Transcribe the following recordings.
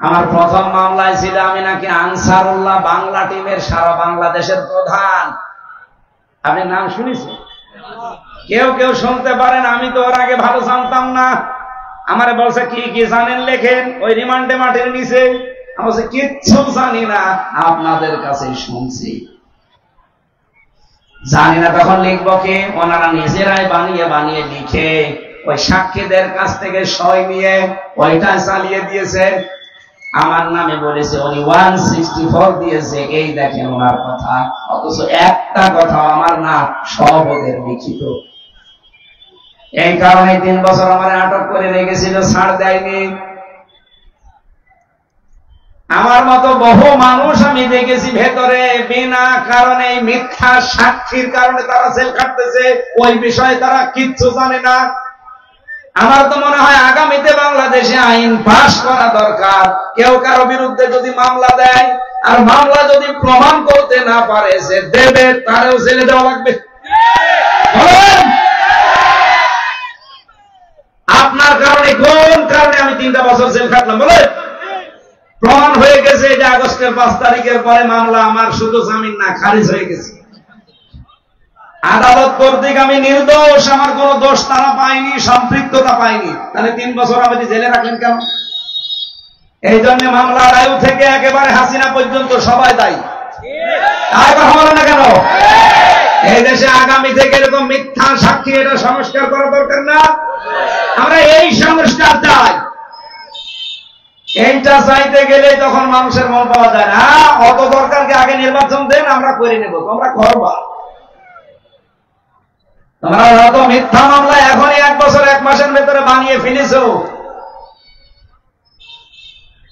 আমার প্রথম মামলায় ছিল আমি নাকি আনসারুল্লাহ বাংলা টিমের সারা বাংলাদেশের প্রধান। আপনি নাম শুনেছেন? কেউ কেউ শুনতে পারেন, আমি তো ওর আগে ভালো জানতাম না। আমারে বলছে কি কি জানেন লেখেন, ওই রিমান্ডে মাটির নিচে। আমি বলছি কিচ্ছু জানি না, আপনাদের কাছে শুনছি। জানি না তখন লিখবো কি? ওনারা নিজেরাই বানিয়ে বানিয়ে লিখে ওই সাক্ষীদের কাছ থেকে সই নিয়ে ওইটা চালিয়ে দিয়েছে। আমার নামে বলেছে উনি 164 দিয়েছে, এই দেখেন ওনার কথা। অথচ একটা কথা আমার না, সব ওদের লিখিত। এই কারণে 3 বছর আমার আটক করে রেখেছিল, ছাড় দেয়নি। আমার মতো বহু মানুষ আমি দেখেছি ভেতরে বিনা কারণে মিথ্যা সাক্ষীর কারণে তারা জেল কাটতেছে, ওই বিষয়ে তারা কিচ্ছু জানে না। আমার তো মনে হয় আগামীতে বাংলাদেশে আইন পাশ করা দরকার। কেউ কারো বিরুদ্ধে যদি মামলা দেয় আর মামলা যদি প্রমাণ করতে না পারে যে দেবে, তারও জেলে দেওয়া লাগবে। আপনার কারণে, কোন কারণে আমি 3টা বছর জেল খাটলাম বলে? প্রমাণ হয়ে গেছে যে আগস্টের 5 তারিখের পরে মামলা আমার শুধু জামিন না, খারিজ হয়ে গেছে। আদালত কর্তৃক আমি নির্দোষ, আমার কোন দোষ তারা পায়নি, সম্পৃক্ততা পায়নি। তাহলে 3 বছর আমাকে জেলে রাখলেন কেন? এই জন্য মামলার আয়ু থেকে একেবারে হাসিনা পর্যন্ত সবাই দায়ী। তাই কথা বলে না কেন? এই দেশে আগামী থেকে এরকম মিথ্যা সাক্ষী, এটা সংস্কার করা দরকার না? আমরা এই সংস্কার চাই। এইটা চাইতে গেলে তখন মানুষের মন পাওয়া যায় না। অত দরকারকে আগে নির্বাচন দেন, আমরা করে নেব, তোমরা করবা। তোমরা যত মিথ্যা মামলা এখনই 1 বছর 1 মাসের ভেতরে বানিয়ে ফেলেছো।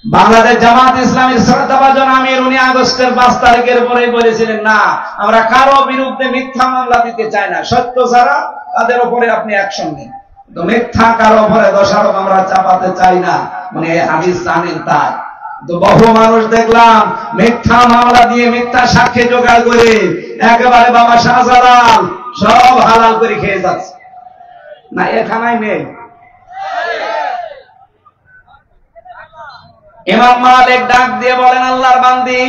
বাংলাদেশ জামাত ইসলামীর শ্রদ্ধাভাজন আমির উনি আগস্টের 5 তারিখের পরেই বলেছিলেন, না আমরা কারো বিরুদ্ধে মিথ্যা মামলা দিতে চাই না, সত্য যারা তাদের উপরে আপনি অ্যাকশন নিন, তো মিথ্যা কারো উপরে দোষারোপ আমরা চাপাতে চাই না। মানে হাদিস জানেন তাই। তো বহু মানুষ দেখলাম মিথ্যা মামলা দিয়ে মিথ্যা সাক্ষী জোগাড় করে একেবারে বাবা শাহজালাল সব হালাল করে খেয়ে যাচ্ছে। না এখানাই নেই। ইমাম মালিক ডাক দিয়ে বলেন, আল্লাহর বান্দি,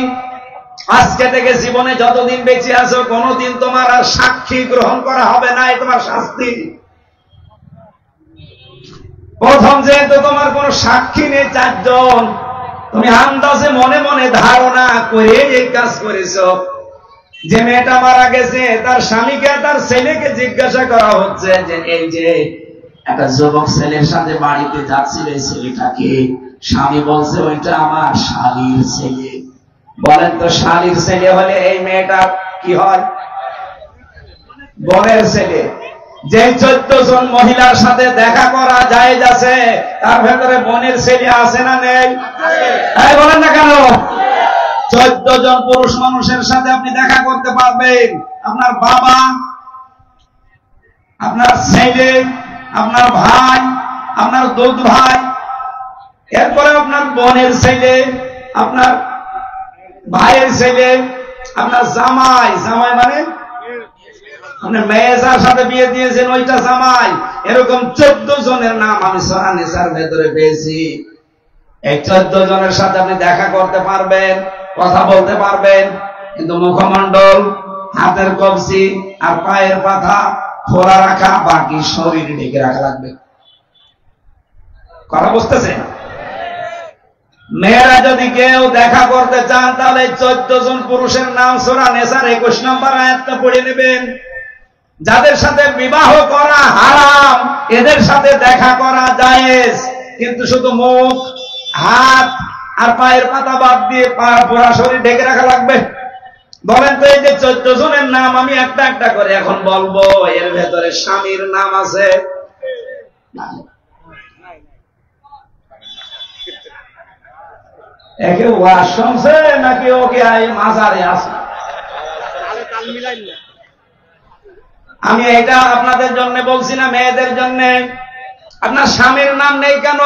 আজকে থেকে জীবনে যতদিন বেঁচে আছো কোনদিন তোমার আর সাক্ষী গ্রহণ করা হবে না, এই তোমার শাস্তি। প্রথম যেহেতু তোমার কোন সাক্ষী নেই, 4 জন, তুমি আন্দাজে মনে মনে ধারণা করে এই কাজ করেছো। যে মেয়েটা মারা গেছে তার স্বামীকে তার ছেলেকে জিজ্ঞাসা করা হচ্ছে যে এই যে একটা যুবক ছেলের সাথে বাড়িতে যাচ্ছিল, এই ছেলেটাকে? স্বামী বলছে ওইটা আমার শালীর ছেলে। বলেন তো শালীর ছেলে হলে এই মেয়েটা কি হয়? বোনের ছেলে। যে 14 জন মহিলার সাথে দেখা করা জায়েজ আছে, তার ভেতরে বোনের ছেলে আছে না নেই? বলেন না কেন? 14 জন পুরুষ মানুষের সাথে আপনি দেখা করতে পারবেন। আপনার বাবা, আপনার ছেলে, আপনার ভাই, আপনার দুধ ভাই, এরপরে আপনার বোনের ছেলে, আপনার ভাইয়ের ছেলে, আপনার জামাই। জামাই মানে আপনার মেয়ে যার সাথে বিয়ে দিয়েছেন ওইটা জামাই। এরকম 14 জনের নাম আমি সূরা নিসার ভেতরে পেয়েছি। এই 14 জনের সাথে আপনি দেখা করতে পারবেন, কথা বলতে পারবেন, কিন্তু মুখমণ্ডল, হাতের কবজি আর পায়ের পাতা খোলা রাখা, বাকি শরীর ঢেকে রাখা লাগবে। কথা বুঝতেছেন? মেয়েরা যদি কেউ দেখা করতে চান তাহলে 14 জন পুরুষের নাম সূরা নিসার 21 নম্বর আয়াতটা পড়ে নেবেন। যাদের সাথে বিবাহ করা হারাম, এদের সাথে দেখা করা জায়েজ, কিন্তু শুধু মুখ, হাত আর পায়ের পাতা বাদ দিয়ে পুরা শরীর ঢেকে রাখা লাগবে। বলেন তো এই যে 14 জনের নাম আমি একটা একটা করে এখন বলবো, এর ভেতরে স্বামীর নাম আছে? একে ওয়াজ শুনছে নাকি ওকে মাজারে আছে? আমি এটা আপনাদের জন্য বলছি না, মেয়েদের জন্য। আপনার স্বামীর নাম নেই কেন?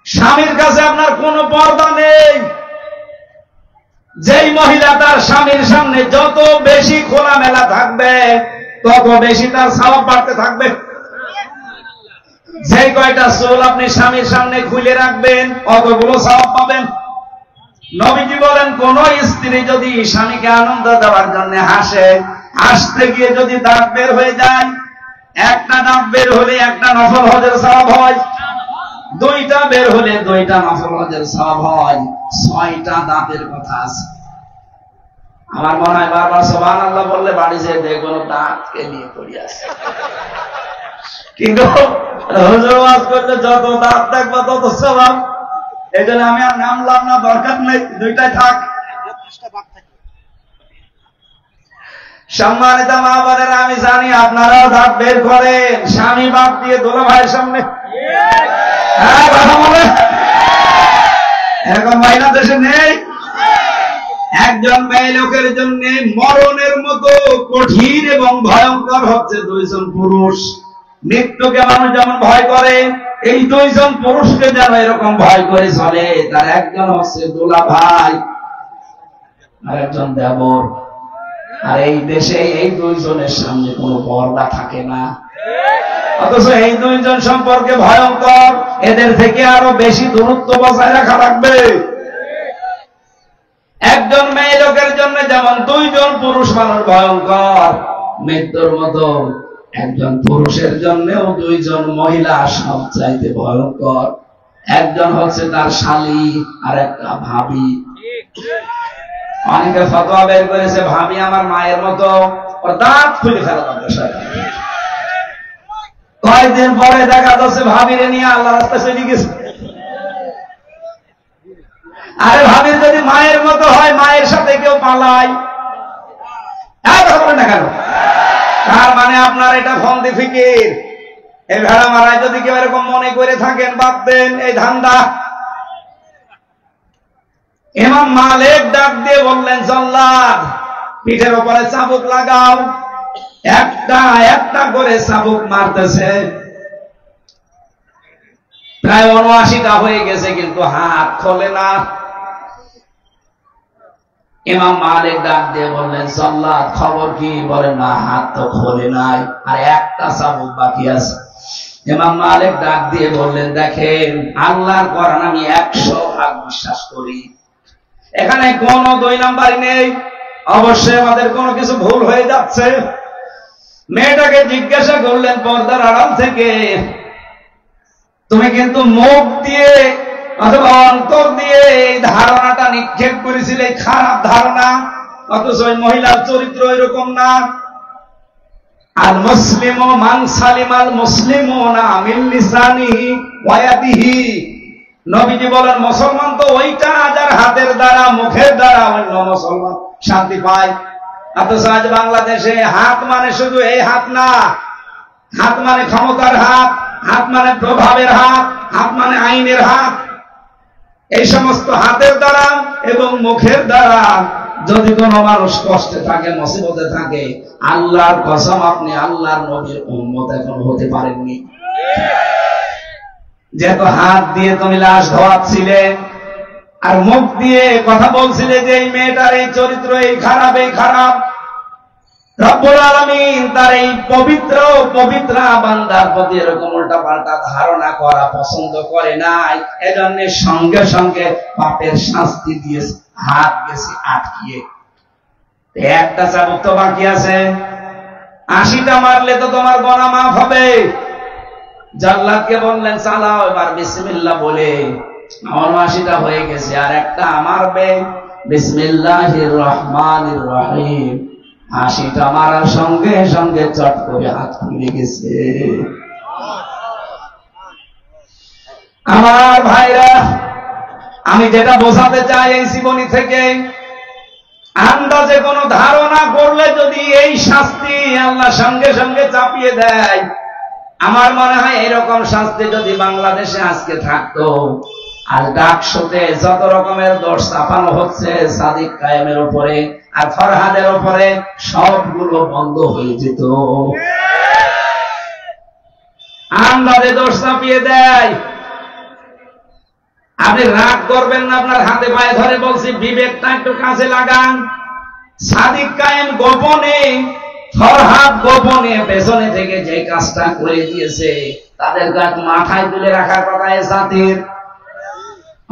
স্বামীর কাছে আপনার কোনো পর্দা নেই। যেই মহিলা তার স্বামীর সামনে যত বেশি খোলামেলা থাকবে, তত বেশি তার সওয়াব বাড়তে থাকবে। যে কয়টা চুল আপনি স্বামীর সামনে খুলে রাখবেন অতগুলো সওয়াব পাবেন। নবীজি বলেন, কোন স্ত্রী যদি স্বামীকে আনন্দ দেওয়ার জন্য হাসে, হাসতে গিয়ে যদি দাঁত বের হয়ে যায়, একটা দাঁত বের হলে একটা নফল হজের সওয়াব হয়, দুইটা বের হলে দুইটা নফল হজের সওয়াব হয়, 6টা দাঁতের কথা আছে। আমার মনে হয় বারবার সুবহানাল্লাহ বললে বাড়ি যেয়ে দেখুন দাঁতকে নিয়ে পড়ে আছে। কিন্তু হুজুর ওয়াজ করলে যত দাঁত দেখবা তত সওয়াব। এই জন্য আমি আর নামলাম না, দরকার নেই, দুইটাই থাক। সম্মানিত মা বোনেরা, আমি জানি আপনারাও দাঁত বের করেন স্বামী বাদ দিয়ে দোলা ভাইয়ের সামনে। হ্যাঁ কথা বলে, এরকম মহিলা দেশে নেই। একজন মেয়ে লোকের জন্য মরণের মতো কঠিন এবং ভয়ঙ্কর হচ্ছে 2 জন পুরুষ। মৃত্যুকে মানুষ যেমন ভয় করে, এই 2 জন পুরুষকে যেন এরকম ভয় করে চলে। তার একজন হচ্ছে দোলা ভাই আর একজন দেবর। আর এই দেশে এই 2 জনের সামনে কোনো পর্দা থাকে না, অথচ এই 2 জন সম্পর্কে ভয়ঙ্কর। এদের থেকে আরো বেশি দূরত্ব বজায় রাখা লাগবে। একজন মেয়ে লোকের জন্য যেমন 2 জন পুরুষ মানুষ ভয়ঙ্কর, মৃত্যুর মতো একজন পুরুষের জন্যও 2 জন মহিলা সবচাইতে ভয়ঙ্কর। একজন হচ্ছে তার শালী আর একটা ভাবি। অনেকে ফতোয়া বের করেছে ভাবি আমার মায়ের মতো, ওর দাঁত খুলে ফেলা দরকার। কয়েকদিন পরে দেখা যাচ্ছে ভাবিরে নিয়ে আল্লাহ রাস্তায় চলে গেছে। আরে ভাবির যদি মায়ের মতো হয়, মায়ের সাথে কেউ পালায়, না কেন? তার মানে আপনার এটা ফন্দি ফিকির। এই ভেড়া মারায় যদি কেউ এরকম মনে করে থাকেন, বাদ দেন এই ধান্দা। ইমাম মালিক ডাক দিয়ে বললেন, জল্লাদ পিঠের উপরে চাবুক লাগাও। একটা একটা করে চাবুক মারতেছে, প্রায় ৭৯টা হয়ে গেছে, কিন্তু হাত খোলে না। ইমাম মালিক ডাক দিয়ে বললেন, জল্লাদ খবর কি? বলেন, না হাত তো খোলে নাই, আর একটা চাবুক বাকি আছে। ইমাম মালিক ডাক দিয়ে বললেন, দেখেন আল্লাহর কোরআন আমি 100% বিশ্বাস করি, এখানে কোনো 2 নাম্বারই নেই। অবশ্যই আমাদের কোনো কিছু ভুল হয়ে যাচ্ছে। মেয়েটাকে জিজ্ঞাসা করলেন পর্দার আড়াল থেকে, তুমি কিন্তু মুখ দিয়ে অথবা অন্তর দিয়ে এই ধারণাটা নিক্ষেপ করেছিলে, খারাপ ধারণা, অথচ ওই মহিলার চরিত্র এরকম না। আল মুসলিমু মান সালিমাল মুসলিমুনা মিন লিসানিহি ওয়া ইয়াদিহি। নবীজি বলেন, মুসলমান তো ওইটা যার হাতের দ্বারা মুখের দ্বারা অন্য মুসলমান শান্তি পায়। অথচ আজ বাংলাদেশে হাত মানে শুধু এই হাত না, হাত মানে ক্ষমতার হাত, হাত মানে প্রভাবের হাত, হাত মানে আইনের হাত। এই সমস্ত হাতের দ্বারা এবং মুখের দ্বারা যদি কোনো মানুষ কষ্টে থাকে, মুসিবতে থাকে, আল্লাহর কসম আপনি আল্লাহর নবীর উম্মত এখন হতে পারেননি। যেহেতু হাত দিয়ে তুমি লাশ ধোয়াচ্ছিলে আর মুখ দিয়ে কথা বলছিলে যে এই মেয়েটার এই চরিত্র এই খারাপ, এই খারাপ, রব্বুল আলামিন তার এই পবিত্র পবিত্রা বান্দার প্রতি এরকম উল্টা পাল্টা ধারণা করা পছন্দ করে নাই। এজন্য সঙ্গে সঙ্গে পাপের শাস্তি দিয়েছে, হাত গেছে আটকিয়ে। একটা চাবুক তো বাকি আছে, 80টা মারলে তো তোমার গোনা মাফ হবে। জাল্লাদকে বললেন, চালাও এবার বিসমিল্লাহ বলে। 79টা হয়ে গেছে, আর একটা মারবে। বিসমিল্লাহির রহমানির রহিম। 80টা মারার সঙ্গে সঙ্গে চট করে হাত খুলে গেছে। আমার ভাইরা, আমি যেটা বোঝাতে চাই এই জীবনী থেকে, আন্দাজে কোনো ধারণা করলে যদি এই শাস্তি আল্লাহ সঙ্গে সঙ্গে চাপিয়ে দেয়, আমার মনে হয় এরকম শাস্তি যদি বাংলাদেশে আজকে থাকতো, আর ডাকসুতে যত রকমের দোষ চাপানো হচ্ছে সাদিক কায়েমের উপরে আর ফরহাদের উপরে, সবগুলো বন্ধ হয়ে যেত। আন্দাজে দোষ চাপিয়ে দেয়। আপনি রাগ করবেন না, আপনার হাতে পায়ে ধরে বলছি, বিবেকটা একটু কাজে লাগান। সাদিক কায়েম গোপনে ফরহাদ গোপনে পেছনে থেকে যে কাজটা করে দিয়েছে, তাদের মাথায় তুলে রাখার কথা এ জাতির,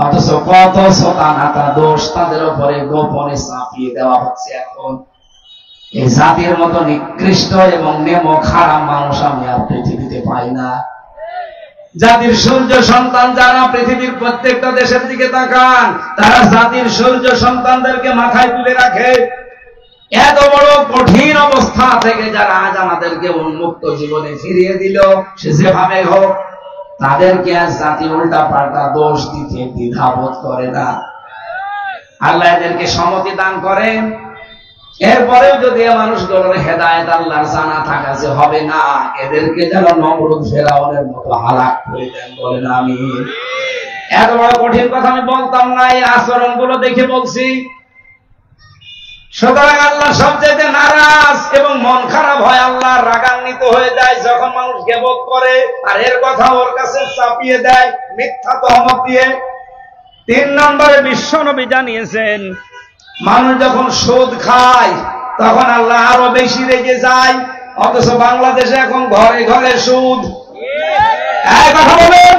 অথচ কত শতানাটা দোষ তাদের উপরে গোপনে চাপিয়ে দেওয়া হচ্ছে। এখন এই জাতির মতো নিকৃষ্ট এবং নেমো খারাপ মানুষ আমি আর পৃথিবীতে পাই না। জাতির সূর্য সন্তান যারা পৃথিবীর প্রত্যেকটা দেশের দিকে তাকান, তারা জাতির সূর্য সন্তানদেরকে মাথায় তুলে রাখে। এত বড় কঠিন অবস্থা থেকে যারা আজ আমাদেরকে উন্মুক্ত জীবনে ফিরিয়ে দিল, সে যেভাবে হোক, তাদেরকে আজ জাতি উল্টা পাল্টা দোষ দিতে দ্বিধাবোধ করে না। আল্লাহ এদেরকে সম্মতি দান করেন। এরপরেও যদি মানুষগুলোর হেদায়েত আল্লাহর জানা থাকা যে হবে না, এদেরকে যেন নমরুদ ফেরাউনের মতো হালাক করে দেন, বলেন আমিন। এত বড় কঠিন কথা আমি বলতাম না, এই আচরণগুলো দেখে বলছি। সুতরাং আল্লাহ সবচেয়ে নারাজ এবং মন খারাপ হয়, আল্লাহ রাগান্বিত হয়ে যায় যখন মানুষ গীবত করে আর এর কথা ওর কাছে চাপিয়ে দেয় মিথ্যা তহমত দিয়ে। 3 নম্বরে বিশ্বনবী জানিয়েছেন, মানুষ যখন সুদ খায় তখন আল্লাহ আরো বেশি রেগে যায়। অথচ বাংলাদেশে এখন ঘরে ঘরে সুদ। কথা বলেন,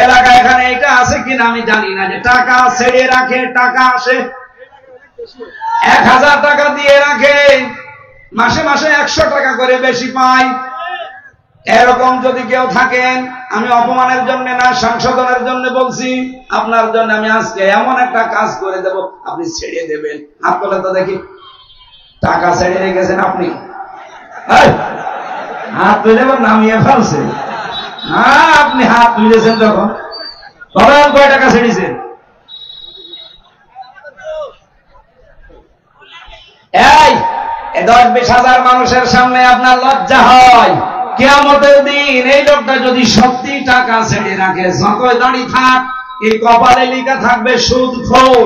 এলাকা এখানে এটা আছে কিনা আমি জানি না, যে টাকা ছেড়ে রাখে, টাকা আসে 1000 টাকা দিয়ে রাখে, মাসে মাসে 100 টাকা করে বেশি পায়। এরকম যদি কেউ থাকেন, আমি অপমানের জন্য না, সংশোধনের জন্য বলছি, আপনার জন্য আমি আজকে এমন একটা কাজ করে দেব, আপনি ছেড়ে দেবেন। হাত তোলে তো দেখি, টাকা ছেড়ে রেখেছেন আপনি? হাত তুলে নামিয়ে ফেলছে। হ্যাঁ, আপনি হাত তুলেছেন যখন, তখন কয় টাকা ছেড়েছেন? এই 10-20 হাজার মানুষের সামনে আপনার লজ্জা হয়? কিয়ামতের দিন এই লোকটা যদি সত্যি টাকা ছেড়ে রাখে, যতই দাঁড়ি থাক, এই কপালে লেখা থাকবে সুদখোর,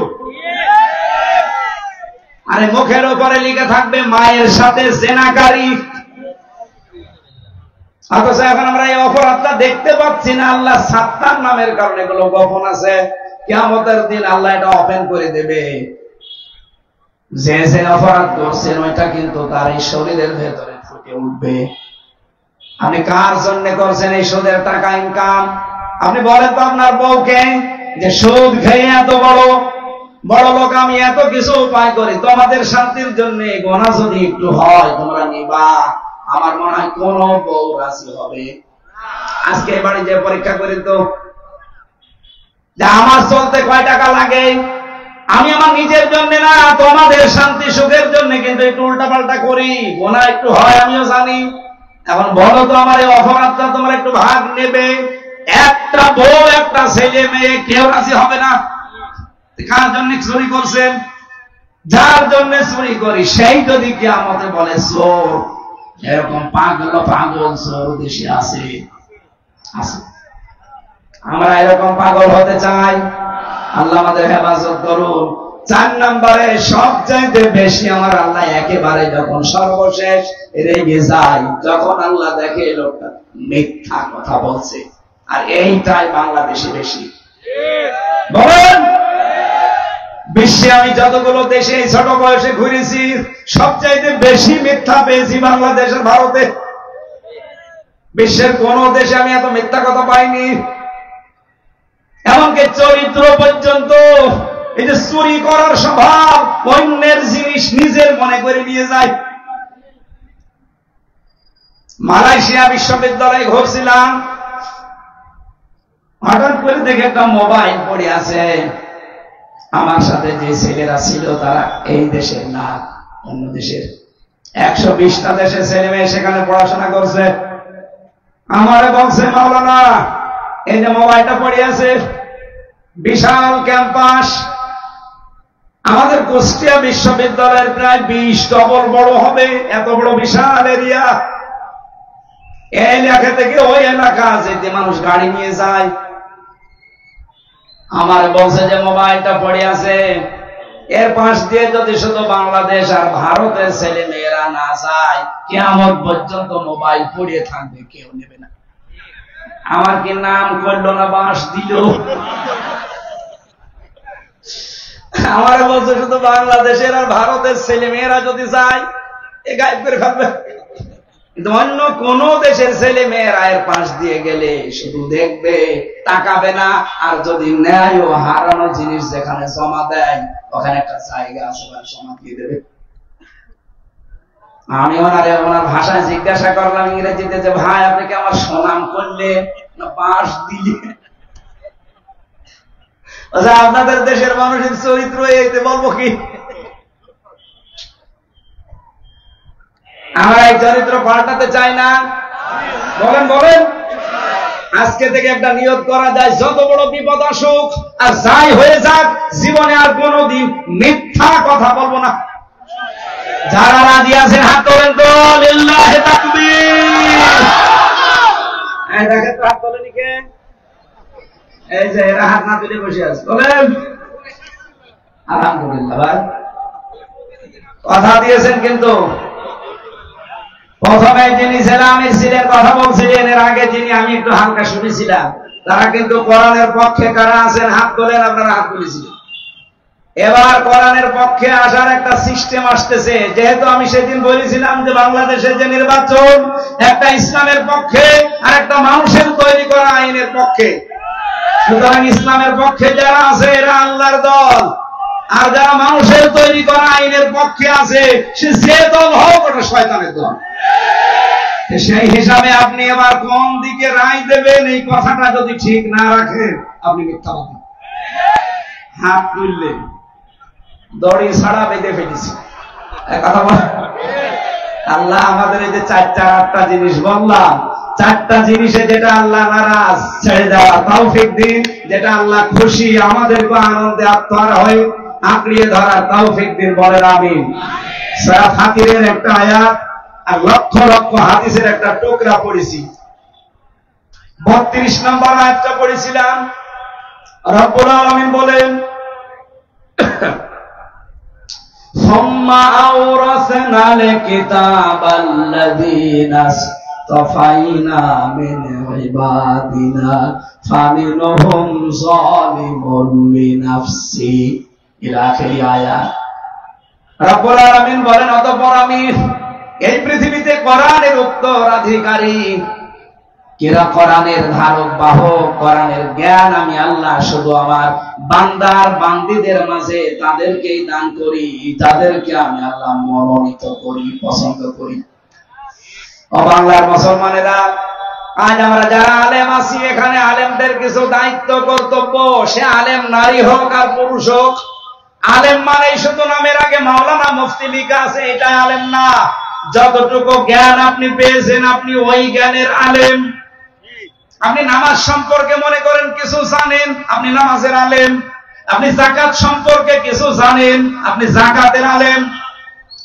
আরে মুখের উপরে লেখা থাকবে মায়ের সাথে জেনাকারী। অথচ এখন আমরা এই অপরাধটা দেখতে পাচ্ছি না। আল্লাহ সাত্তার নামের কারণে এগুলো গোপন আছে। কিয়ামতের দিন আল্লাহ এটা ওপেন করে দেবে। যে যে অপরাধ করছেন ওইটা কিন্তু তার এই শরীরের ভেতরে ফুটে উঠবে। আপনি কার জন্য করছেন এই সুদের টাকা ইনকাম? আপনি বলেন তো আপনার বউকে যে সুদ খেয়ে এত বড় লোক আমি, এত কিছু উপায় করি, তোমাদের শান্তির জন্য গোনা যদি একটু হয় তোমরা নিবা। আমার মনে হয় কোন বউ রাজি হবে? আজকে বাড়ি যে পরীক্ষা করি তো, যে আমার চলতে কয় টাকা লাগে, আমি আমার নিজের জন্য না, তোমাদের শান্তি সুখের জন্য কিন্তু একটু উল্টা পাল্টা করি, গোনা একটু হয় আমিও জানি। এখন বলো তো আমার এই অপরাধটা তোমরা একটু ভাগ নেবে? একটা বউ, একটা ছেলে মেয়ে, কেউ রাজি হবে না। কার জন্য চুরি করছেন? যার জন্য চুরি করি সেই যদি কিয়ামতে বলে চোর, এরকম পাগল চোর দেশে আছে। আমরা এরকম পাগল হতে চাই? আল্লাহ আমাদের হেফাজত করুন। 4 নম্বরে সবচাইতে বেশি আমার আল্লাহ একেবারে যখন সর্বশেষ রেগে যায়, যখন আল্লাহ দেখে লোকটা মিথ্যা কথা বলছে। আর এইটাই বাংলাদেশে বেশি। বলেন, বিশ্বে আমি যতগুলো দেশে ছোট বয়সে ঘুরেছি, সবচাইতে বেশি মিথ্যা পেয়েছি বাংলাদেশের, ভারতে। বিশ্বের কোন দেশে আমি এত মিথ্যা কথা পাইনি। এমনকি চরিত্র পর্যন্ত, এই যে চুরি করার স্বভাব, অন্যের জিনিস নিজের মনে করে নিয়ে যায়। মালয়েশিয়া বিশ্ববিদ্যালয়ে ঘুরছিলাম, হঠাৎ করে দেখে একটা মোবাইল পড়ে আছে। আমার সাথে যে ছেলেরা ছিল তারা এই দেশের না, অন্য দেশের। 120টা দেশের ছেলে মেয়ে সেখানে পড়াশোনা করছে। আমারে বলছে, মাওলানা এই যে মোবাইলটা পড়ে আছে, বিশাল ক্যাম্পাস, আমাদের কুষ্টিয়া বিশ্ববিদ্যালয়ের প্রায় 20 ডবল বড় হবে, এত বড় বিশাল এরিয়া। এই এলাকা থেকে ওই এলাকা যেতে মানুষ গাড়ি নিয়ে যায়। আমার বলছে যে মোবাইলটা পড়ে আছে, এর পাশ দিয়ে যদি শুধু বাংলাদেশ আর ভারতের ছেলে মেয়েরা না যায়, কিয়ামত পর্যন্ত মোবাইল পড়ে থাকবে, কেউ নেবে না। আমার কি নাম করলো না, বাঁশ দিল। আমার বলছে শুধু বাংলাদেশের আর ভারতের ছেলে মেয়েরা যদি যায়, এ গায়েব করে ফেলবে। কিন্তু অন্য কোন দেশের ছেলে মেয়ের আয়ের পাশ দিয়ে গেলে শুধু দেখবে, তাকাবে না। আর যদি নেয় ও হারানো জিনিস যেখানে জমা দেয়, ওখানে একটা জায়গা আছে, জমা দিয়ে দেবে। আমি ওনার ভাষায় জিজ্ঞাসা করলাম ইংরেজিতে, যে ভাই আপনি কি আমার সুনাম করলেন না পাশ দিলে? আপনাদের দেশের মানুষের চরিত্র এইতে বলবো কি? আমরা এই চরিত্র পাল্টাতে চাই না। বলেন বলেন। আজকে থেকে একটা নিয়ত করা যায়, যত বড় বিপদ আসুক আর যাই হয়ে যাক, জীবনে আর কোনোদিন মিথ্যা কথা বলবো না। যারা রাজি আছেন হাত তোলেন তো, লিল্লাহি তাকবীর। এই দেখেন তো হাত তোলেন কে? এই যে এরা হাত না তুলে বসে আছে, বলেন আলহামদুলিল্লাহ। ভাই কথা দিয়েছেন, কিন্তু প্রথমে যিনি জেলামি ছিলেন কথা বলছিলেন, এর আগে যিনি আমি একটু হালকা শুনেছিলাম, তারা কিন্তু কোরআনের পক্ষে কারা আছেন হাত তোলেন, আপনারা হাত তুলেছিলেন। এবার কোরআনের পক্ষে আসার একটা সিস্টেম আসতেছে। যেহেতু আমি সেদিন বলেছিলাম যে বাংলাদেশের যে নির্বাচন একটা ইসলামের পক্ষে আর একটা মানুষের তৈরি করা আইনের পক্ষে, সুতরাং ইসলামের পক্ষে যারা আছে এরা আল্লাহর দল, আর যারা মানুষের তৈরি করা আইনের পক্ষে আছে সে যে দল হোক ওটা শয়তানের দল। সেই হিসাবে আপনি এবার কোন দিকে রায় দেবেন, এই কথাটা যদি ঠিক না রাখেন আপনি মিথ্যাবাদী। হাত তুললেন, দড়ি ছাড়া বেঁধে ফেলেছি। কথা বল। আল্লাহ আমাদের এই যে 4-8টা জিনিস বললাম, 4টা জিনিসে যেটা আল্লাহ নারাজ ছেড়ে দেওয়া তৌফিক দিন, যেটা আল্লাহ খুশি আমাদেরকে আনন্দে আত্মার হয়ে আঁকড়িয়ে ধরার তৌফিক দিন। বলেন আমিন। সূরা ফাতিরের একটা আয়াত আর লক্ষ লক্ষ হাদিসের একটা টুকরা পড়েছি। 32 নম্বর আয়াতটা পড়েছিলাম। রব্বুল আলামিন বলেন, সুম্মা আওরাসনাল কিতাবাল্লাযীনা ইসতাফাইনা মিন ইবাদিনা ফামিনহুম যালিমুন লিনাফসি ইলা আখিরি আয়াত। রব্বুল আলামিন বলেন, অতঃপর আমি এই পৃথিবীতে কোরআনের উত্তরাধিকারী, কিরা কোরআনের ধারক বাহক, কোরআনের জ্ঞান আমি আল্লাহ শুধু আমার বান্দার বান্দীদের মাঝে তাদেরকেই দান করি, যাদেরকে আমি আল্লাহ মনোনীত করি, পছন্দ করি। ও বাংলার মুসলমানেরা, আজ আমরা যারা আলেম আছি এখানে আলেমদের কিছু দায়িত্ব কর্তব্য, সে আলেম নারী হোক আর পুরুষ হোক। আলেম মানে শুধু নামের আগে মাওলানা মুফতি লিখা আছে এটাই আলেম না। যতটুকু জ্ঞান আপনি পেয়েছেন আপনি ওই জ্ঞানের আলেম। আপনি নামাজ সম্পর্কে মনে করেন কিছু জানেন, আপনি নামাজের আলেম। আপনি যাকাত সম্পর্কে কিছু জানেন, আপনি যাকাতের আলেম।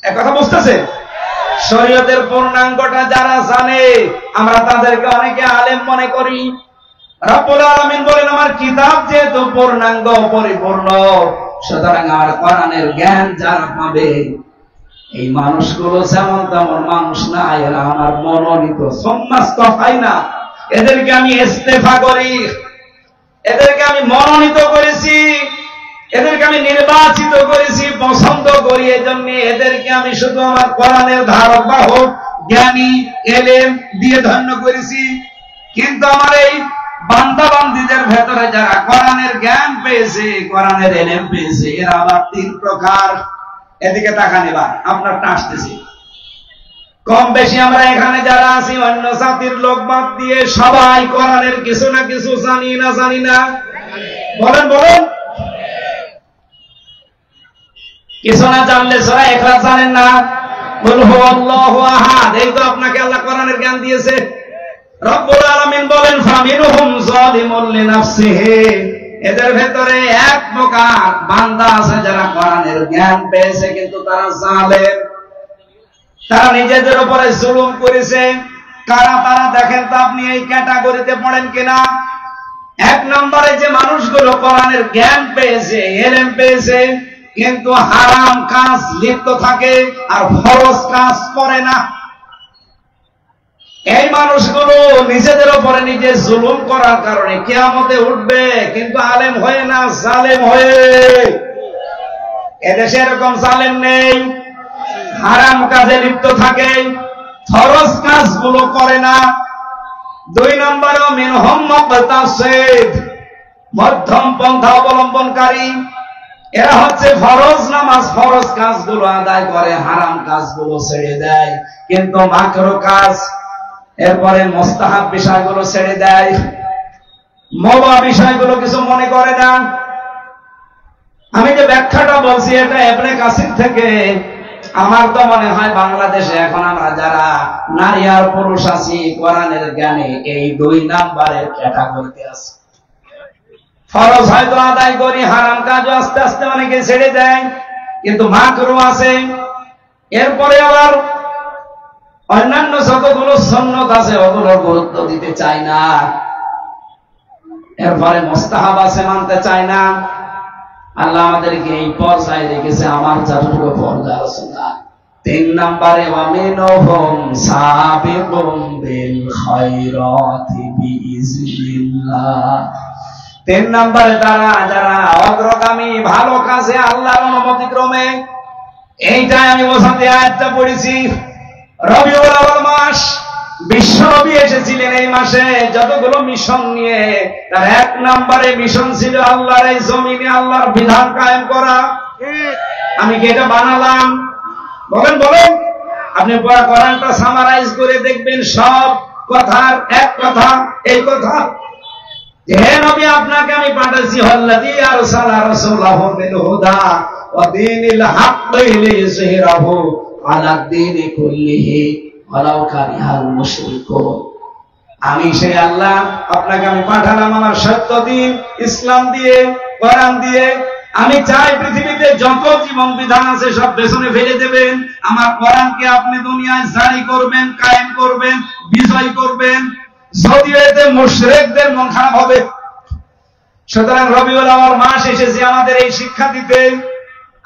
এক কথা বুঝতেছে? শরীয়তের পূর্ণাঙ্গটা যারা জানে আমরা তাদেরকে অনেকে আলেম মনে করি। রব্বুল আলামিন বলেন, আমার কিতাব যেহেতু পূর্ণাঙ্গ পরিপূর্ণ, সুতরাং আমার কোরআনের জ্ঞান যারা পাবে এই মানুষগুলো যেমন তেমন মানুষ না, এরা আমার মনোনীত। সুম্মাস্তাফাইনা, এদেরকে আমি ইস্তেফা করি, এদেরকে আমি মনোনীত করেছি, এদেরকে আমি নির্বাচিত করেছি, পছন্দ করি। এজন্য এদেরকে আমি শুধু আমার কোরআনের ধারক বাহক, জ্ঞানী, এলেম দিয়ে ধন্য করেছি। কিন্তু আমার এই বান্দা বান্দীদের ভেতরে যারা কোরআনের জ্ঞান পেয়েছে, কোরআনের এলেম পেয়েছে, এরা আবার 3 প্রকার। এদিকে তাকান, এবার আপনারটা আসতেছি। কম বেশি আমরা এখানে যারা আছি অন্য জাতির লোক বাদ দিয়ে সবাই কোরআনের কিছু না কিছু জানি না, জানি না? বলেন বলেন। কিছু না জানলে সূরা ইখলাস জানেন না? কুল হুয়াল্লাহু আহাদ, এই তো আপনাকে আল্লাহ কোরআনের জ্ঞান দিয়েছে। রব্বুল আলামিন বলেন, ফামিনহুম যালিমুন লিনাফসিহি, এদের ভেতরে এক প্রকার বান্দা আছে যারা কোরআনের জ্ঞান পেয়েছে কিন্তু তারা জালেম, তারা নিজেদের উপরে জুলুম করেছে। কারা তারা দেখেন তো আপনি এই ক্যাটাগরিতে পড়েন কিনা? 1 নম্বরে যে মানুষগুলো কোরআনের জ্ঞান পেয়েছে, এলেম পেয়েছে, কিন্তু হারাম কাজ লিপ্ত থাকে আর ফরজ কাজ করে না। এই মানুষগুলো নিজেদের উপরে নিজে জুলুম করার কারণে কিয়ামতে উঠবে, কিন্তু আলেম হয়ে না, জালেম হয়ে। এদেশে এরকম জালেম নেই? হারাম কাজে লিপ্ত থাকে, ফরজ কাজগুলো করে না। 2 নম্বরে মিনহুম মুকতাসিদ, মধ্যম পন্থা অবলম্বনকারী। এরা হচ্ছে ফরজ নামাজ, ফরজ কাজগুলো আদায় করে, হারাম কাজগুলো ছেড়ে দেয়, কিন্তু মাকরুহ কাজ, এরপরে মুস্তাহাব বিষয়গুলো ছেড়ে দেয়, মুবাহ বিষয়গুলো কিছু মনে করে না। আমি যে ব্যাখ্যাটা বলছি এটা ইবনে কাসির থেকে। আমার তো মনে হয় বাংলাদেশে এখন আমরা যারা নারী আর পুরুষ আছি কোরআনের জ্ঞানে এই 2 নাম্বারের ক্যাটাগরিতে আছি। ফরজ হয়তো আদায় করি, হারাম কাজও আস্তে আস্তে অনেকে ছেড়ে দেয়, কিন্তু মাকরুহ আছে। এরপরে আবার অন্যান্য যতগুলো সুন্নাত আছে ওগুলো গুরুত্ব দিতে চায় না। এরপরে মুস্তাহাব আছে, মানতে চায় না। আল্লাহ আমাদেরকে এই পর্যায়ে রেখেছে, আমার যতটুকু পর্যায়ে আলোচনা। 3 নম্বরে ওয়ামিনহুম সাবিকুম বিল খায়রাতি বিইজনিল্লাহ। 3 নম্বরে যারা অগ্রগামী ভালো কাজে আল্লাহর অনুমতি ক্রমে। এইটাই আমি বোঝাতে আয়াতটা পড়েছি। রবিউল আউয়াল মাস, বিশ্বনবী এসেছিলেন এই মাসে যতগুলো মিশন নিয়ে। তার 1 নম্বরে মিশন ছিল আল্লাহর এই জমিনে আল্লাহর বিধান কায়েম করা। আমি কি এটা বানালাম? বলেন বলেন। আপনি পুরো কোরআনটা সামারাইজ করে দেখবেন, সব কথার এক কথা এই কথা, হে নবী আপনাকে আমি পাঠাইছি আল্লাযী আরসালা রাসূলাহু বিল হুদা ওয়া দীনিল হাক্কি লিইয়ুযহিরাহু আলাদ দীনি কুল্লিহি ওয়ালাউ কারিহাল মুশরিকুন। আমি সেই আল্লাহ, আপনাকে আমি পাঠালাম আমার সত্য দিন ইসলাম দিয়ে, কোরআন দিয়ে। আমি চাই পৃথিবীতে যত জীবন বিধান আছে সব পেছনে ফেলে দেবেন, আমার কোরআনকে আপনি দুনিয়ায় জারি করবেন, কায়েম করবেন, বিজয় করবেন। যদিও এতে মুশরিকদের মন খারাপ হবে। সুতরাং রবিউল আউয়াল মাস এসেছে আমাদের এই শিক্ষা দিতে।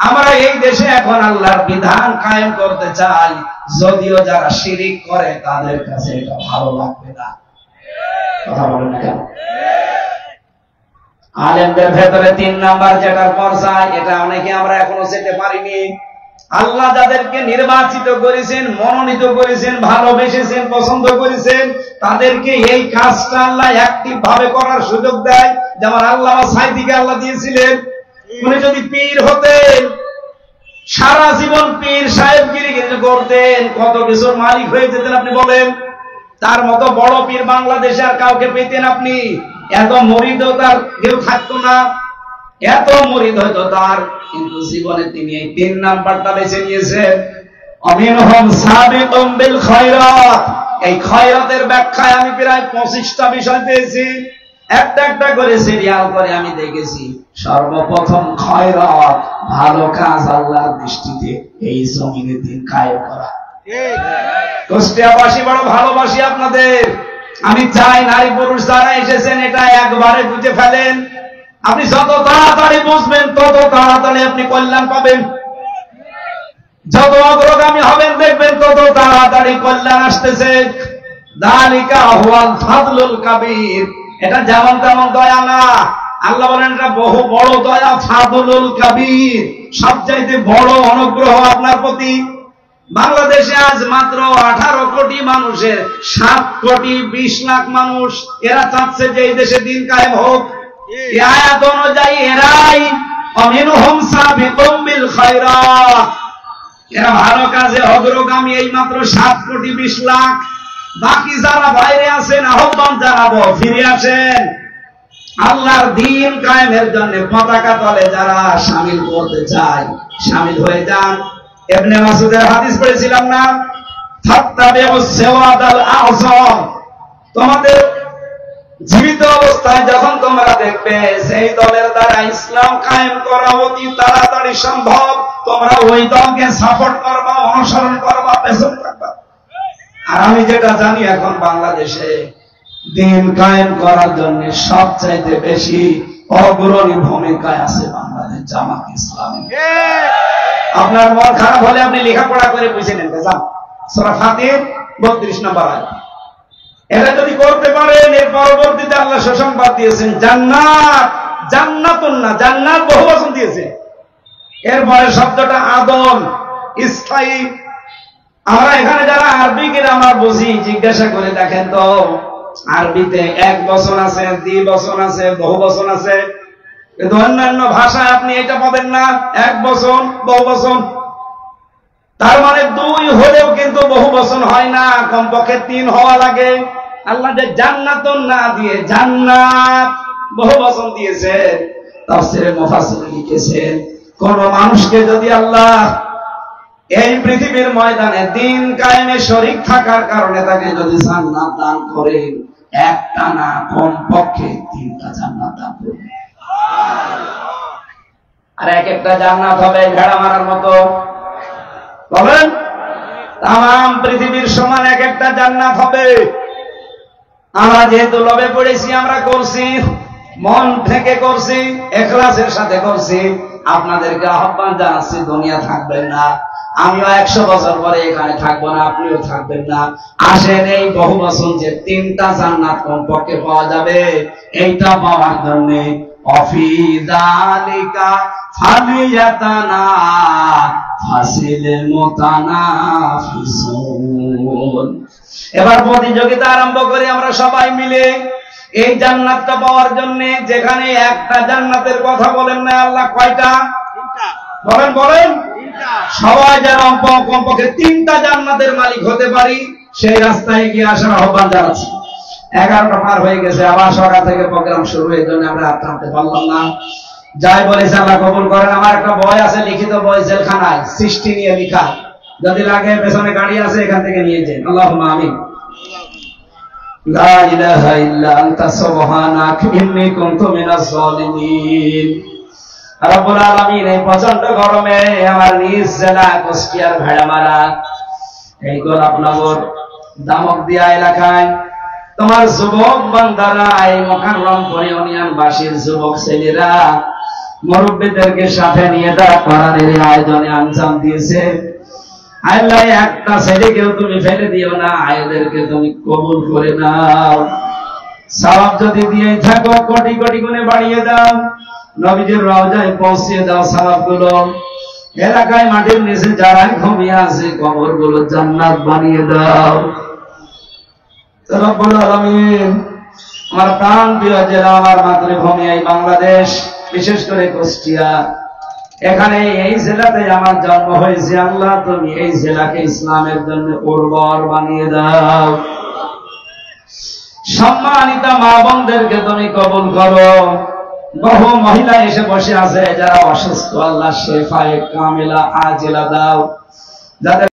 আমরা এই দেশে এখন আল্লাহর বিধান কায়েম করতে চাই, যদিও যারা শিরিক করে তাদের কাছে এটা ভালো লাগবে না। কথা বলেন না কেন? আলেমদের ভেতরে 3 নাম্বার যেটার পর্যায়, এটা অনেকে আমরা এখনো যেতে পারিনি। আল্লাহ যাদেরকে নির্বাচিত করেছেন, মনোনীত করেছেন, ভালোবেসেছেন, পছন্দ করেছেন, তাদেরকে এই কাজটা আল্লাহ অ্যাক্টিভ ভাবে করার সুযোগ দেয়। যেমন আল্লাহ সাইদিকে আল্লাহ দিয়েছিলেন, উনি যদি পীর হতেন, সারা জীবন পীর সাহেবগিরি করতেন, কত কিছুর মালিক হয়ে যেতেন আপনি বলেন। তার মতো বড় পীর বাংলাদেশে আর কাউকে পেতেন আপনি? এত মুরিদও তার কেউ থাকতো না, এত মুরিদ হয়তো তার, কিন্তু জীবনে তিনি এই 3 নাম্বারটা বেছে নিয়েছেন। আমিনহুম সাবিকুম বিল খায়রাত। এই খায়রাতের ব্যাখ্যায় আমি প্রায় 25টা বিষয় পেয়েছি। একটা একটা করে সিরিয়াল করে আমি দেখেছি। সর্বপ্রথম খায়রাত, ভালো কাজ আল্লাহর দৃষ্টিতে এই জমিনে দিন কায়েম করা। কুষ্টিয়াবাসী বড় ভালোবাসি আপনাদের। আমি চাই নারী পুরুষ যারা এসেছেন এটা একবারে বুঝে ফেলেন। আপনি যত তাড়াতাড়ি বুঝবেন তত তাড়াতাড়ি আপনি কল্যাণ পাবেন। যত অগ্রগামী হবেন দেখবেন তত তাড়াতাড়ি কল্যাণ আসতেছে। যালিকা হুয়াল ফাদলুল কাবীর। এটা যেমন তেমন দয়া না, আল্লাহ বলেন এটা বহু বড় দয়া, ফাদলুল কাবীর, সবচাইতে বড় অনুগ্রহ আপনার প্রতি। বাংলাদেশে আজ মাত্র 18 কোটি মানুষের 7 কোটি 20 লাখ মানুষ, এরা চাচ্ছে যে এই দেশে দিন কায়েম হোক। এই আয়াত অনুযায়ী এরাই আমিনহুম সাবিকুম বিল খায়রাত, এরা ভালো কাজে অগ্রগামী এই মাত্র 7 কোটি 20 লাখ। বাকি যারা বাইরে আছেন আহ্বান জানাবো, ফিরে আসেন। আল্লাহর দিন কায়েমের জন্য পতাকা তলে যারা শামিল করতে চায় শামিল হয়ে যান। ইবনে মাসউদের হাদিস পড়েছিলাম না, ফাত্তাবিউস সিরাতাল আযম। তোমাদের জীবিত অবস্থায় যখন তোমরা দেখবে সেই দলের দ্বারা ইসলাম কায়েম করা অতি তাড়াতাড়ি সম্ভব, তোমরা ওই দলকে সাপোর্ট করবা, অনুসরণ করবা, পেছনে থাকবা। আর আমি যেটা জানি এখন বাংলাদেশে দিন কায়েম করার জন্য সবচাইতে বেশি অগ্রণী ভূমিকায় আছে বাংলাদেশ জামাত ইসলামী। আপনার মন খারাপ হলে আপনি লেখাপড়া করে বুঝে নেন, যান সূরা ফাতির 32 নম্বর আয়াত। এটা যদি করতে পারেন, এর পরবর্তীতে আল্লাহ সুসংবাদ দিয়েছেন জান্নাত। জান্নাতুন না, জান্নাত বহুবচন দিয়েছে। এরপরে শব্দটা আদম, স্থায়ী। আমরা এখানে যারা আরবি গ্রামার বুঝি জিজ্ঞাসা করে দেখেন তো, আরবিতে 1 বচন আছে, 2 বচন আছে, বহু বচন আছে, কিন্তু অন্যান্য ভাষায় আপনি এটা পাবেন না, 1 বচন, বহু বচন। তার মানে 2 হলেও কিন্তু বহু বচন হয় না, কমপক্ষে 3 হওয়া লাগে। আল্লাহ যে জান্নাত না দিয়ে জান্নাত বহু বচন দিয়েছে, তাফসীরে মুফাসসির লিখেছেন, কোন মানুষকে যদি আল্লাহ এই পৃথিবীর ময়দানে দিন কায়েমে শরীক থাকার কারণে তাকে যদি জান্নাত দান করেন, একটা না কমপক্ষে 3টা জান্নাত দান করবেন। আর এক একটা জান্নাত হবে ভেড়া মারার মতো, বলেন, তাম পৃথিবীর সমান এক একটা জান্নাত হবে। আমরা যেহেতু লোভে পড়েছি, আমরা করছি, মন থেকে করছি, ইখলাসের সাথে করছি। আপনাদেরকে আহ্বান জানাচ্ছি, দুনিয়া থাকবেন না, আমিও 100 বছর পরে এখানে থাকবো না, আপনিও থাকবেন না। আসেন এই বহু বছর যে 3টা জান্নাত কমপক্ষে পাওয়া যাবে, এইটা পাওয়ার জন্য অফি যালিকা ফালিয়াতানা ফাসিল মুতানাফিসুন। এবার প্রতিযোগিতা আরম্ভ করি আমরা সবাই মিলে এই জান্নাতটা পাওয়ার জন্য। যেখানে একটা জান্নাতের কথা বলেন না আল্লাহ, কয়টা? 3টা। বলেন বলেন, সবাই যেন কমপক্ষে 3টা জান্নাতের মালিক হতে পারি, সেই রাস্তায় এগিয়ে আসার আহ্বান জানাচ্ছি। 11টা পার হয়ে গেছে, আবার সকাল থেকে প্রোগ্রাম শুরু, এই জন্য আমরা আর থামতে পারলাম না। যাই বলেছে আল্লাহ কবুল করেন। আমার একটা বই আছে, লিখিত বই, জেলখানায়, সৃষ্টি নিয়ে লেখা, যদি লাগে পেছনে গাড়ি আছে, এখান থেকে নিয়ে যান। আল্লাহুম্মা আমিন। লা ইলাহা ইল্লা আনতা সুবহানাকা ইন্নী কুনতু মিনাজ জালিমিন। রব্বুল আলামিন, এই প্রচন্ড গরমে আমার নিজ জেলা কুষ্টিয়ার ভেড়ামারা, এই গোলাপনগর দামকদিয়া এলাকায় তোমার যুবক বান্দারা, এই মোকাররমপুর ইউনিয়নবাসীর যুবক ছেলেরা মুরব্বিদেরকে সাথে নিয়ে তারা কোরআনের আয়োজনে আঞ্জাম দিয়েছে। আল্লাহ, একটা ছেলেকেও তুমি ফেলে দিও না, এদেরকে তুমি কবুল করে নাও। সওয়াব যদি দিয়ে থাকো, কোটি কোটি গুণে বাড়িয়ে দাও। নবীজির রওজায় পৌঁছে দাও সওয়াবগুলো। এলাকায় মাটির নিচে যারা ঘুমিয়ে আছে, কবরগুলো জান্নাত বানিয়ে দাও। রব্বুল আলামিন, আমার প্রাণ প্রিয় জেলা, আমার মাতৃভূমি এই বাংলাদেশ, বিশেষ করে কুষ্টিয়া, এখানে এই জেলাতে আমার জন্ম হয়েছে। আল্লাহ, তুমি এই জেলাকে ইসলামের জন্য উর্বর বানিয়ে দাও। সম্মানিত মা বোনদেরকে তুমি কবুল করো। বহু মহিলা এসে বসে আছে যারা অসুস্থ, আল্লাহ শেফায়ে কামিলা আজিলা দাও, যাদের